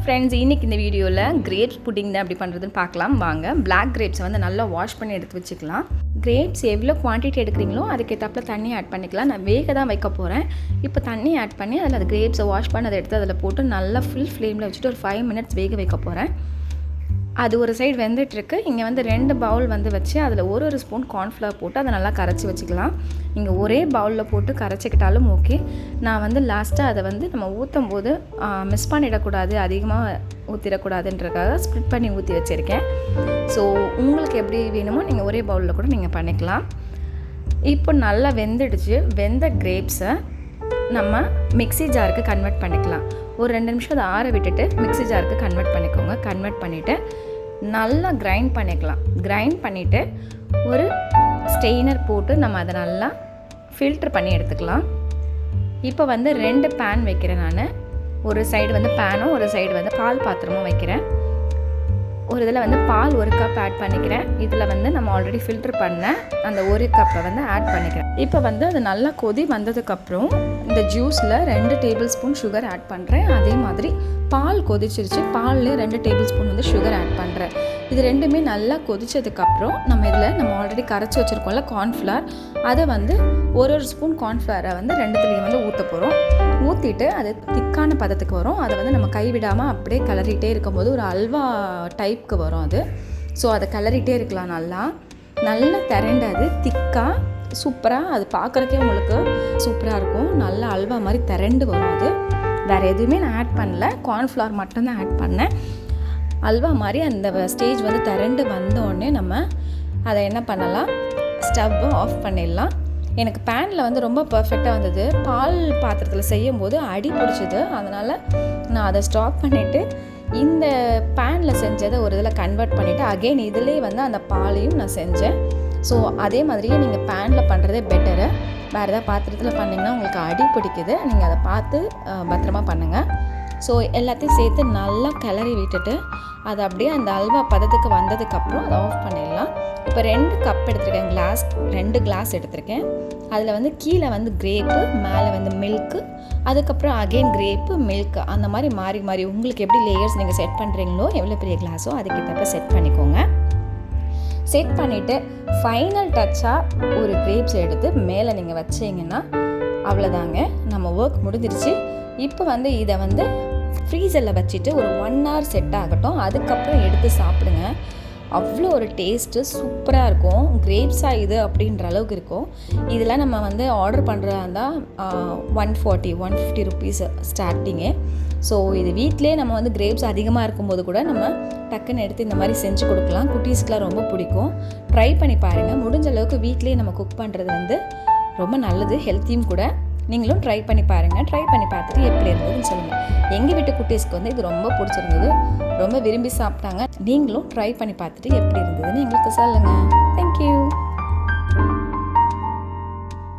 Friends, இன்றைக்கி இந்த வீடியோவில் கிரேப்ஸ் புட்டிங் தான் எப்படி பண்ணுறதுன்னு பார்க்கலாம் வாங்க. பிளாக் கிரேப்ஸை வந்து நல்லா வாஷ் பண்ணி எடுத்து வச்சுக்கலாம். கிரேப்ஸ் எவ்வளோ குவான்டிட்டி எடுக்கிறீங்களோ அதுக்கேற்றாப்புல தண்ணி ஆட் பண்ணிக்கலாம். நான் வேக தான் வைக்க போகிறேன். இப்போ தண்ணி ஆட் பண்ணி அதில் அது கிரேப்ஸை வாஷ் பண்ணி அதை எடுத்து அதில் போட்டு நல்லா ஃபுல் ஃப்ளேமில் வச்சுட்டு ஒரு 5 மினிட்ஸ் வேக வைக்க போகிறேன். அது ஒரு சைடு வெந்துட்டுருக்கு. இங்கே வந்து 2 பவுல் வந்து வச்சு அதில் ஒரு ஸ்பூன் கார்ன்ஃப்ளவர் போட்டு அதை நல்லா கரைச்சி வச்சுக்கலாம். நீங்கள் ஒரே பவுலில் போட்டு கரைச்சிக்கிட்டாலும் ஓகே. நான் வந்து லாஸ்ட்டாக அதை வந்து நம்ம ஊற்றும் போது மிஸ் பண்ணிடக்கூடாது, அதிகமாக ஊற்றிடக்கூடாதுன்றதுக்காக ஸ்ப்ளிட் பண்ணி ஊற்றி வச்சுருக்கேன். ஸோ உங்களுக்கு எப்படி வேணுமோ நீங்கள் ஒரே பவுலில் கூட நீங்கள் பண்ணிக்கலாம். இப்போ நல்லா வெந்துடுச்சு. வெந்த கிரேப்ஸை நம்ம மிக்ஸி ஜாருக்கு கன்வெர்ட் பண்ணிக்கலாம். ஒரு 2 நிமிஷம் அதை ஆற விட்டுட்டு மிக்ஸி ஜாருக்கு கன்வெர்ட் பண்ணிக்கோங்க. கன்வெர்ட் பண்ணிவிட்டு நல்லா கிரைண்ட் பண்ணிக்கலாம். கிரைண்ட் பண்ணிவிட்டு ஒரு ஸ்டெய்னர் போட்டு நம்ம அதை நல்லா ஃபில்ட்ரு பண்ணி எடுத்துக்கலாம். இப்போ வந்து 2 பேன் வைக்கிறேன் நான். ஒரு சைடு வந்து பேனும் ஒரு சைடு வந்து பால் பாத்திரமும் வைக்கிறேன். ஒரு இதில் வந்து பால் 1 கப் ஆட் பண்ணிக்கிறேன். இதில் வந்து நம்ம ஆல்ரெடி ஃபில்ட்ரு பண்ண அந்த 1 கப்பை வந்து ஆட் பண்ணிக்கிறேன். இப்போ வந்து அது நல்லா கொதி வந்ததுக்கப்புறம் இந்த ஜூஸில் 2 டேபிள் ஸ்பூன் சுகர் ஆட் பண்ணுறேன். அதே மாதிரி பால் கொதிச்சிருச்சு. பால்லே 2 டேபிள் ஸ்பூன் வந்து சுகர் ஆட் பண்ணுறேன். இது ரெண்டுமே நல்லா கொதிச்சதுக்கப்புறம் நம்ம ஆல்ரெடி கரைச்சி வச்சுருக்கோம்ல கார்ன்ஃப்ளவர், அதை வந்து ஒரு ஸ்பூன் கார்ன்ஃப்ளவரை வந்து 2த்துலேயும் வந்து ஊற்ற போகிறோம். ஊற்றிட்டு அது திக்கான பதத்துக்கு வரும். அதை வந்து நம்ம கைவிடாமல் அப்படியே கிளறிட்டே இருக்கும்போது ஒரு அல்வா டைப்புக்கு வரும் அது. ஸோ அதை கிளறிட்டே இருக்கலாம். நல்லா திரண்டு அது திக்காக சூப்பராக அது பார்க்குறக்கே உங்களுக்கு சூப்பராக இருக்கும். நல்லா அல்வா மாதிரி திரண்டு வரும் அது. வேறு எதுவுமே நான் ஆட் பண்ணல, கார்ன்ஃப்ளவர் மட்டும்தான் ஆட் பண்ணேன். அல்வா மாதிரி அந்த ஸ்டேஜ் வந்து திரண்டு வந்தோடனே நம்ம அதை என்ன பண்ணலாம், ஸ்டவ்வை ஆஃப் பண்ணிடலாம். எனக்கு பேனில் வந்து ரொம்ப பர்ஃபெக்டாக வந்தது. பால் பாத்திரத்தில் செய்யும் போது அடி பிடிச்சிது. அதனால் நான் அதை ஸ்டாப் பண்ணிவிட்டு இந்த பேனில் செஞ்சதை ஒரு இதில் கன்வெர்ட் பண்ணிவிட்டு அகெயின் இதிலே வந்து அந்த பாலையும் நான் செஞ்சேன். ஸோ அதே மாதிரியே நீங்கள் பேனில் பண்ணுறதே பெட்டரு. வேறு ஏதாவது பாத்திரத்தில் பண்ணிங்கன்னா உங்களுக்கு அடி பிடிக்குது. நீங்கள் அதை பார்த்து பத்திரமா பண்ணுங்கள். ஸோ எல்லாத்தையும் சேர்த்து நல்லா கிளறி விட்டுட்டு அது அப்படியே அந்த அல்வா பதத்துக்கு வந்ததுக்கப்புறம் அதை ஆஃப் பண்ணிடலாம். இப்போ 2 கப் எடுத்திருக்கேன், 2 கிளாஸ் எடுத்திருக்கேன். அதில் வந்து கீழே வந்து கிரேப்பு, மேலே வந்து மில்க்கு, அதுக்கப்புறம் அகெயின் கிரேப்பு, மில்க்கு, அந்த மாதிரி மாறி மாறி உங்களுக்கு எப்படி லேயர்ஸ் நீங்கள் செட் பண்ணுறீங்களோ, எவ்வளோ பெரிய கிளாஸோ அதுக்கேற்றப்ப செட் பண்ணிக்கோங்க. செட் பண்ணிவிட்டு ஃபைனல் டச்சாக ஒரு கிரேப்ஸ் எடுத்து மேலே நீங்கள் வச்சிங்கன்னா அவ்வளோதாங்க, நம்ம ஒர்க் முடிஞ்சிருச்சு. இப்போ வந்து இதை வந்து ஃப்ரீசரில் வச்சுட்டு ஒரு 1 hour செட் ஆகட்டும். அதுக்கப்புறம் எடுத்து சாப்பிடுங்க. அவ்வளோ ஒரு டேஸ்ட்டு சூப்பராக இருக்கும். கிரேப்ஸாக இது அப்படின்ற அளவுக்கு இருக்கும். இதெல்லாம் நம்ம வந்து ஆர்டர் பண்ணுறதா இருந்தால் 140-150 ருபீஸ் ஸ்டார்டிங்கு. ஸோ இது வீட்டிலே நம்ம வந்து கிரேப்ஸ் அதிகமாக இருக்கும்போது கூட நம்ம டக்குன்னு எடுத்து இந்த மாதிரி செஞ்சு கொடுக்கலாம். குட்டீஸ்க்குலாம் ரொம்ப பிடிக்கும். ட்ரை பண்ணி பாருங்கள். முடிஞ்ச அளவுக்கு வீட்டிலே நம்ம குக் பண்ணுறது வந்து ரொம்ப நல்லது, ஹெல்த்தியும் கூட. நீங்களும் ட்ரை பண்ணி பாருங்கள். ட்ரை பண்ணி பார்த்துட்டு எப்படி இருந்ததுன்னு சொல்லுங்கள். எங்கள் வீட்டு குட்டீஸ்க்கு வந்து இது ரொம்ப பிடிச்சிருந்தது, ரொம்ப விரும்பி சாப்பிட்டாங்க. நீங்களும் ட்ரை பண்ணி பார்த்துட்டு எப்படி இருந்ததுன்னு எங்களுக்கு சொல்லுங்கள். தேங்க்யூ.